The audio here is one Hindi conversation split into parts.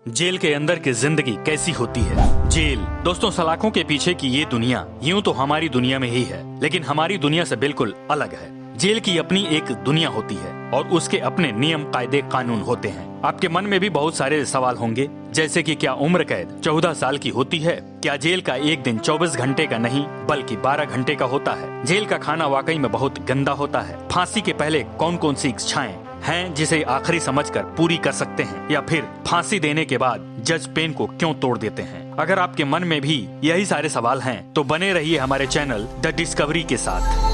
जेल के अंदर की जिंदगी कैसी होती है। जेल दोस्तों, सलाखों के पीछे की ये दुनिया यूं तो हमारी दुनिया में ही है, लेकिन हमारी दुनिया से बिल्कुल अलग है। जेल की अपनी एक दुनिया होती है और उसके अपने नियम कायदे कानून होते हैं। आपके मन में भी बहुत सारे सवाल होंगे, जैसे कि क्या उम्र कैद 14 साल की होती है? क्या जेल का एक दिन 24 घंटे का नहीं बल्कि 12 घंटे का होता है? जेल का खाना वाकई में बहुत गंदा होता है। फांसी के पहले कौन कौन सी इच्छाएं हैं जिसे आखिरी समझकर पूरी कर सकते हैं, या फिर फांसी देने के बाद जज पेन को क्यों तोड़ देते हैं? अगर आपके मन में भी यही सारे सवाल हैं तो बने रहिए हमारे चैनल द डिस्कवरी के साथ।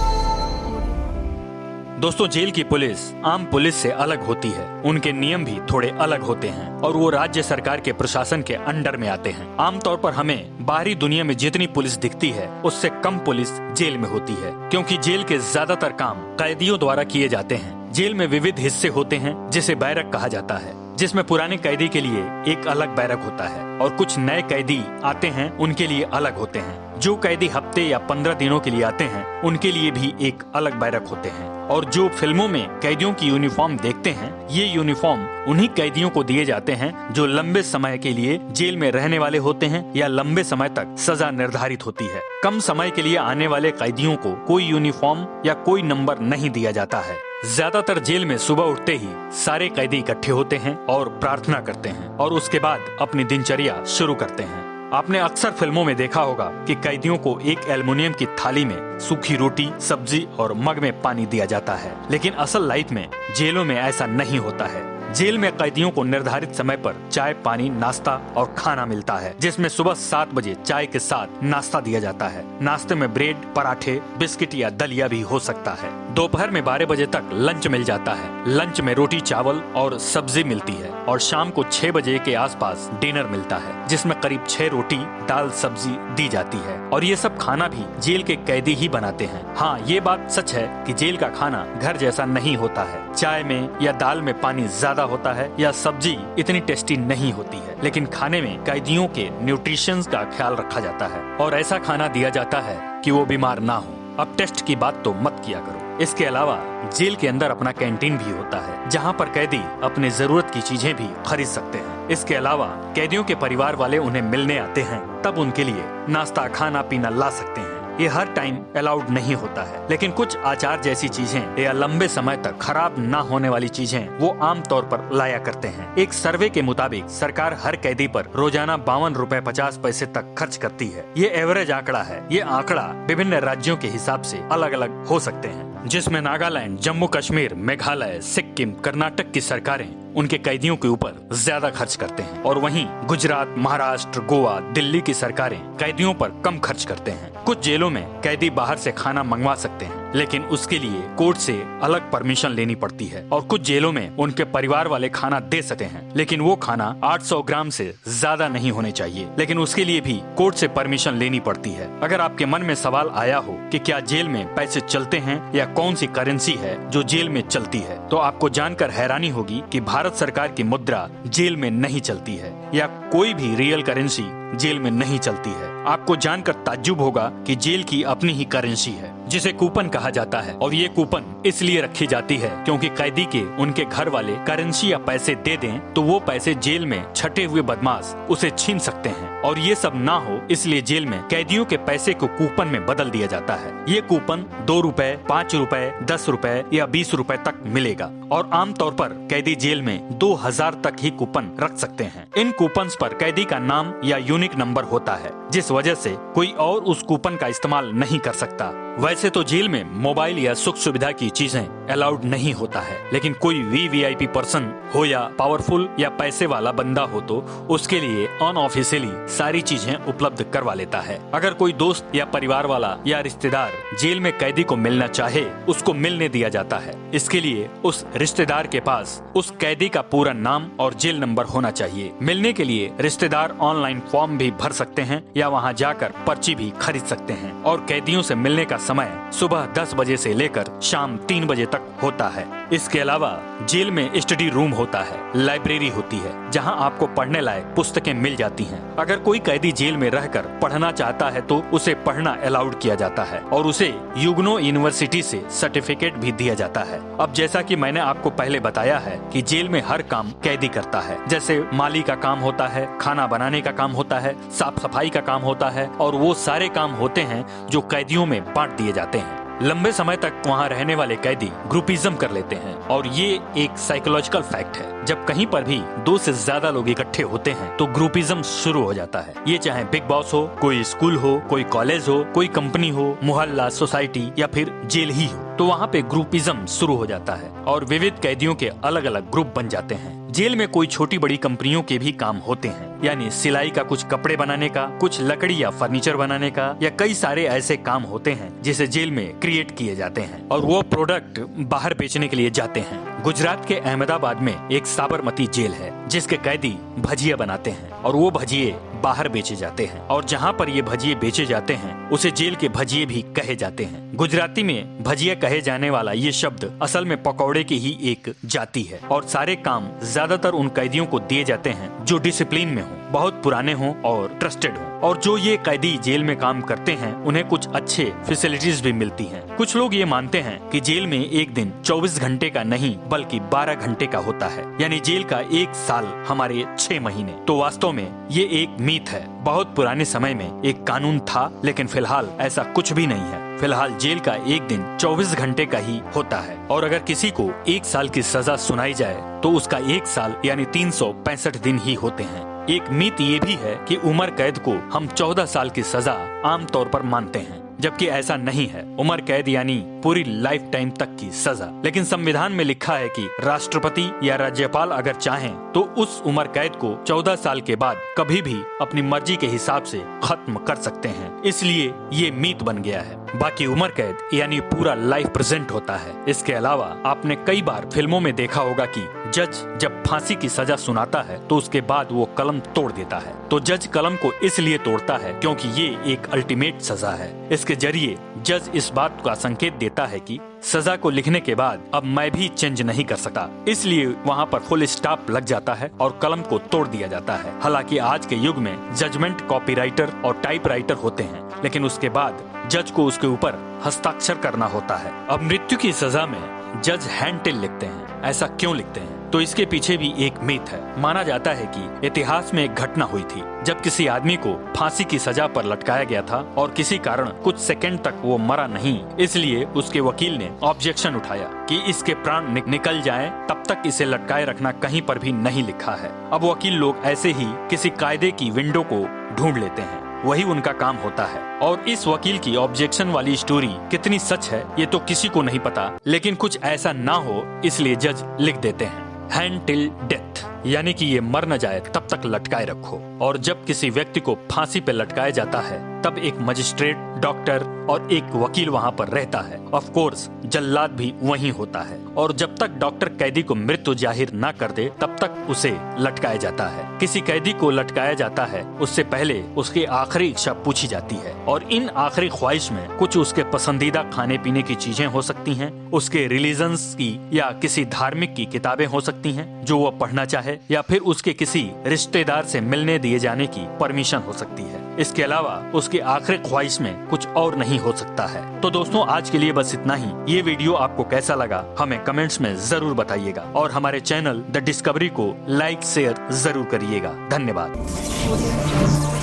दोस्तों, जेल की पुलिस आम पुलिस से अलग होती है। उनके नियम भी थोड़े अलग होते हैं और वो राज्य सरकार के प्रशासन के अंडर में आते हैं। आमतौर पर हमें बाहरी दुनिया में जितनी पुलिस दिखती है उससे कम पुलिस जेल में होती है, क्योंकि जेल के ज्यादातर काम कैदियों द्वारा किए जाते हैं। जेल में विविध हिस्से होते हैं जिसे बैरक कहा जाता है, जिसमें पुराने कैदी के लिए एक अलग बैरक होता है और कुछ नए कैदी आते हैं उनके लिए अलग होते हैं। जो कैदी हफ्ते या 15 दिनों के लिए आते हैं उनके लिए भी एक अलग बैरक होते हैं। और जो फिल्मों में कैदियों की यूनिफॉर्म देखते हैं, ये यूनिफॉर्म उन्हीं कैदियों को दिए जाते हैं जो लंबे समय के लिए जेल में रहने वाले होते हैं या लंबे समय तक सजा निर्धारित होती है। कम समय के लिए आने वाले कैदियों को कोई यूनिफॉर्म या कोई नंबर नहीं दिया जाता है। ज्यादातर जेल में सुबह उठते ही सारे कैदी इकट्ठे होते हैं और प्रार्थना करते हैं और उसके बाद अपनी दिनचर्या शुरू करते हैं। आपने अक्सर फिल्मों में देखा होगा कि कैदियों को एक एल्युमिनियम की थाली में सूखी रोटी, सब्जी और मग में पानी दिया जाता है, लेकिन असल लाइफ में जेलों में ऐसा नहीं होता है। जेल में कैदियों को निर्धारित समय पर चाय, पानी, नाश्ता और खाना मिलता है, जिसमें सुबह 7 बजे चाय के साथ नाश्ता दिया जाता है। नाश्ते में ब्रेड, पराठे, बिस्किट या दलिया भी हो सकता है। दोपहर में 12 बजे तक लंच मिल जाता है। लंच में रोटी, चावल और सब्जी मिलती है और शाम को 6 बजे के आसपास डिनर मिलता है, जिसमें करीब 6 रोटी, दाल, सब्जी दी जाती है। और ये सब खाना भी जेल के कैदी ही बनाते हैं। हाँ, ये बात सच है कि जेल का खाना घर जैसा नहीं होता है। चाय में या दाल में पानी ज्यादा होता है या सब्जी इतनी टेस्टी नहीं होती है, लेकिन खाने में कैदियों के न्यूट्रिशंस का ख्याल रखा जाता है और ऐसा खाना दिया जाता है कि वो बीमार ना हो। अब टेस्ट की बात तो मत किया करो। इसके अलावा जेल के अंदर अपना कैंटीन भी होता है, जहां पर कैदी अपने जरूरत की चीजें भी खरीद सकते हैं। इसके अलावा कैदियों के परिवार वाले उन्हें मिलने आते हैं, तब उनके लिए नाश्ता, खाना पीना ला सकते हैं। ये हर टाइम अलाउड नहीं होता है, लेकिन कुछ आचार जैसी चीजें या लंबे समय तक खराब न होने वाली चीजें वो आम तौर पर लाया करते हैं। एक सर्वे के मुताबिक सरकार हर कैदी पर रोजाना 52 रुपए 50 पैसे तक खर्च करती है। ये एवरेज आंकड़ा है। ये आंकड़ा विभिन्न राज्यों के हिसाब से अलग अलग हो सकते हैं, जिसमें नागालैंड, जम्मू कश्मीर, मेघालय, सिक्किम, कर्नाटक की सरकारें उनके कैदियों के ऊपर ज्यादा खर्च करते हैं और वहीं गुजरात, महाराष्ट्र, गोवा, दिल्ली की सरकारें कैदियों पर कम खर्च करते हैं। कुछ जेलों में कैदी बाहर से खाना मंगवा सकते हैं, लेकिन उसके लिए कोर्ट से अलग परमिशन लेनी पड़ती है। और कुछ जेलों में उनके परिवार वाले खाना दे सकते हैं, लेकिन वो खाना 800 ग्राम से ज्यादा नहीं होने चाहिए, लेकिन उसके लिए भी कोर्ट से परमिशन लेनी पड़ती है। अगर आपके मन में सवाल आया हो कि क्या जेल में पैसे चलते हैं या कौन सी करेंसी है जो जेल में चलती है, तो आपको जानकर हैरानी होगी कि भारत सरकार की मुद्रा जेल में नहीं चलती है या कोई भी रियल करेंसी जेल में नहीं चलती है। आपको जानकर ताज्जुब होगा कि जेल की अपनी ही करेंसी है, जिसे कूपन कहा जाता है। और ये कूपन इसलिए रखी जाती है क्योंकि कैदी के उनके घर वाले करेंसी या पैसे दे दें तो वो पैसे जेल में छटे हुए बदमाश उसे छीन सकते हैं, और ये सब ना हो इसलिए जेल में कैदियों के पैसे को कूपन में बदल दिया जाता है। ये कूपन 2 रुपए, 5 रुपए, 10 रुपए या 20 रुपए तक मिलेगा और आमतौर पर कैदी जेल में 2000 तक ही कूपन रख सकते हैं। इन कूपन्स पर कैदी का नाम या यूनिक नंबर होता है, जिस वजह से कोई और उस कूपन का इस्तेमाल नहीं कर सकता। वैसे तो जेल में मोबाइल या सुख सुविधा की चीजें अलाउड नहीं होता है, लेकिन कोई वीवीआईपी पर्सन हो या पावरफुल या पैसे वाला बंदा हो तो उसके लिए अनऑफिशियली सारी चीजें उपलब्ध करवा लेता है। अगर कोई दोस्त या परिवार वाला या रिश्तेदार जेल में कैदी को मिलना चाहे, उसको मिलने दिया जाता है। इसके लिए उस रिश्तेदार के पास उस कैदी का पूरा नाम और जेल नंबर होना चाहिए। मिलने के लिए रिश्तेदार ऑनलाइन फॉर्म भी भर सकते हैं या वहाँ जाकर पर्ची भी खरीद सकते हैं। और कैदियों से मिलने का समय सुबह 10 बजे से लेकर शाम 3 बजे तक होता है। इसके अलावा जेल में स्टडी रूम होता है, लाइब्रेरी होती है जहां आपको पढ़ने लायक पुस्तकें मिल जाती हैं। अगर कोई कैदी जेल में रहकर पढ़ना चाहता है तो उसे पढ़ना अलाउड किया जाता है और उसे युगनो यूनिवर्सिटी से सर्टिफिकेट भी दिया जाता है। अब जैसा कि मैंने आपको पहले बताया है कि जेल में हर काम कैदी करता है, जैसे माली का काम होता है, खाना बनाने का काम होता है, साफ सफाई का काम होता है और वो सारे काम होते हैं जो कैदियों में बांट दिए जाते हैं। लंबे समय तक वहाँ रहने वाले कैदी ग्रुपिज्म कर लेते हैं और ये एक साइकोलॉजिकल फैक्ट है। जब कहीं पर भी 2 से ज्यादा लोग इकट्ठे होते हैं तो ग्रुपिज्म शुरू हो जाता है। ये चाहे बिग बॉस हो, कोई स्कूल हो, कोई कॉलेज हो, कोई कंपनी हो, मोहल्ला, सोसाइटी या फिर जेल ही हो, तो वहाँ पे ग्रुपिज्म शुरू हो जाता है और विविध कैदियों के अलग अलग ग्रुप बन जाते हैं। जेल में कोई छोटी बड़ी कंपनियों के भी काम होते हैं, यानी सिलाई का, कुछ कपड़े बनाने का, कुछ लकड़ी या फर्नीचर बनाने का, या कई सारे ऐसे काम होते हैं जिसे जेल में क्रिएट किए जाते हैं और वो प्रोडक्ट बाहर बेचने के लिए जाते हैं। गुजरात के अहमदाबाद में एक साबरमती जेल है जिसके कैदी भजिया बनाते हैं और वो भजिए बाहर बेचे जाते हैं और जहाँ पर ये भजिए बेचे जाते हैं उसे जेल के भजिए भी कहे जाते हैं। गुजराती में भजिया कहे जाने वाला ये शब्द असल में पकौड़े की ही एक जाति है और सारे काम ज्यादातर उन कैदियों को दिए जाते हैं जो डिसिप्लिन में हो, बहुत पुराने हों और ट्रस्टेड हों। और जो ये कैदी जेल में काम करते हैं उन्हें कुछ अच्छे फैसिलिटीज भी मिलती हैं। कुछ लोग ये मानते हैं कि जेल में एक दिन 24 घंटे का नहीं बल्कि 12 घंटे का होता है, यानी जेल का एक साल हमारे 6 महीने। तो वास्तव में ये एक मीथ है। बहुत पुराने समय में एक कानून था, लेकिन फिलहाल ऐसा कुछ भी नहीं है। फिलहाल जेल का एक दिन 24 घंटे का ही होता है और अगर किसी को 1 साल की सजा सुनाई जाए तो उसका 1 साल यानी 365 दिन ही होते हैं। एक मिथ ये भी है कि उम्र कैद को हम 14 साल की सजा आमतौर पर मानते हैं, जबकि ऐसा नहीं है। उम्र कैद यानी पूरी लाइफ टाइम तक की सजा। लेकिन संविधान में लिखा है कि राष्ट्रपति या राज्यपाल अगर चाहें तो उस उम्र कैद को 14 साल के बाद कभी भी अपनी मर्जी के हिसाब से खत्म कर सकते हैं, इसलिए ये मीत बन गया है। बाकी उम्र कैद यानी पूरा लाइफ प्रेजेंट होता है। इसके अलावा आपने कई बार फिल्मों में देखा होगा कि जज जब फांसी की सजा सुनाता है तो उसके बाद वो कलम तोड़ देता है। तो जज कलम को इसलिए तोड़ता है क्योंकि ये एक अल्टीमेट सजा है। इसके जरिए जज इस बात का संकेत देता है कि सजा को लिखने के बाद अब मैं भी चेंज नहीं कर सकता, इसलिए वहाँ पर फुल स्टॉप लग जाता है और कलम को तोड़ दिया जाता है। हालांकि आज के युग में जजमेंट कॉपीराइटर और टाइपराइटर होते हैं, लेकिन उसके बाद जज को उसके ऊपर हस्ताक्षर करना होता है। अब मृत्यु की सजा में जज हैंड टिल लिखते हैं। ऐसा क्यों लिखते हैं? तो इसके पीछे भी एक मिथ है। माना जाता है कि इतिहास में एक घटना हुई थी जब किसी आदमी को फांसी की सजा पर लटकाया गया था और किसी कारण कुछ सेकंड तक वो मरा नहीं, इसलिए उसके वकील ने ऑब्जेक्शन उठाया कि इसके प्राण निकल जाएं, तब तक इसे लटकाए रखना कहीं पर भी नहीं लिखा है। अब वकील लोग ऐसे ही किसी कायदे की विंडो को ढूंढ लेते हैं, वही उनका काम होता है। और इस वकील की ऑब्जेक्शन वाली स्टोरी कितनी सच है ये तो किसी को नहीं पता, लेकिन कुछ ऐसा ना हो इसलिए जज लिख देते हैं हैंड टिल डेथ, यानी कि ये मर न जाए तब तक लटकाए रखो। और जब किसी व्यक्ति को फांसी पे लटकाया जाता है तब एक मजिस्ट्रेट, डॉक्टर और एक वकील वहाँ पर रहता है। ऑफ कोर्स जल्लाद भी वहीं होता है और जब तक डॉक्टर कैदी को मृत्यु जाहिर न कर दे तब तक उसे लटकाया जाता है। किसी कैदी को लटकाया जाता है उससे पहले उसकी आखिरी इच्छा पूछी जाती है और इन आखिरी ख्वाहिश में कुछ उसके पसंदीदा खाने पीने की चीजें हो सकती हैं, उसके रिलीजन्स की या किसी धार्मिक की किताबें हो सकती हैं जो वो पढ़ना चाहे, या फिर उसके किसी रिश्तेदार से मिलने दिए जाने की परमिशन हो सकती है। इसके अलावा उसकी आखिरी ख्वाहिश में कुछ और नहीं हो सकता है। तो दोस्तों आज के लिए बस इतना ही। ये वीडियो आपको कैसा लगा हमें कमेंट्स में जरूर बताइएगा और हमारे चैनल द डिस्कवरी को लाइक शेयर जरूर करिएगा। धन्यवाद।